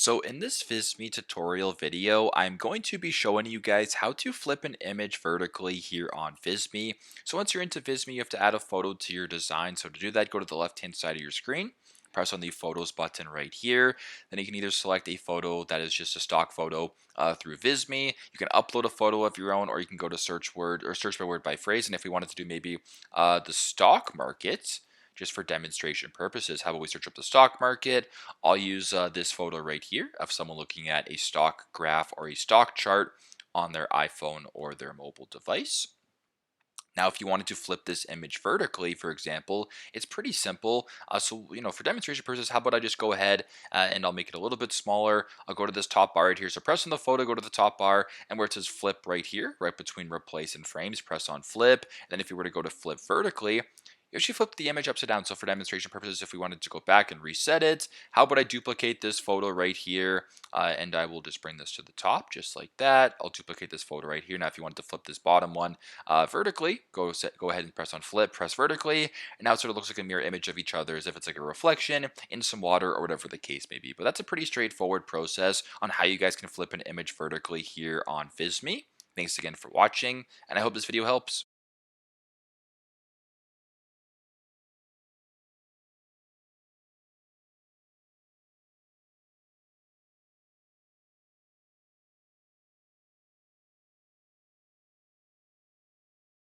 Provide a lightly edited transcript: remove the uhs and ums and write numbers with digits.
So in this Visme tutorial video, I'm going to be showing you guys how to flip an image vertically here on Visme. So once you're into Visme, you have to add a photo to your design. So to do that, go to the left-hand side of your screen, press on the Photos button right here. Then you can either select a photo that is just a stock photo through Visme. You can upload a photo of your own, or you can go to search word or search by word by phrase. And if we wanted to do maybe the stock market, just for demonstration purposes, how about we search up the stock market? I'll use this photo right here of someone looking at a stock graph or a stock chart on their iPhone or their mobile device. Now, if you wanted to flip this image vertically, for example, it's pretty simple. For demonstration purposes, how about I just go ahead and I'll make it a little bit smaller. I'll go to this top bar right here. So press on the photo, go to the top bar, and where it says flip right here, right between replace and frames, press on flip. And then if you were to go to flip vertically, you actually flip the image upside down. So for demonstration purposes, if we wanted to go back and reset it, how about I duplicate this photo right here, and I will just bring this to the top just like that. I'll duplicate this photo right here. Now, if you wanted to flip this bottom one vertically, go ahead and press on flip, press vertically, and now it sort of looks like a mirror image of each other as if it's like a reflection in some water or whatever the case may be. But that's a pretty straightforward process on how you guys can flip an image vertically here on Visme. Thanks again for watching, and I hope this video helps.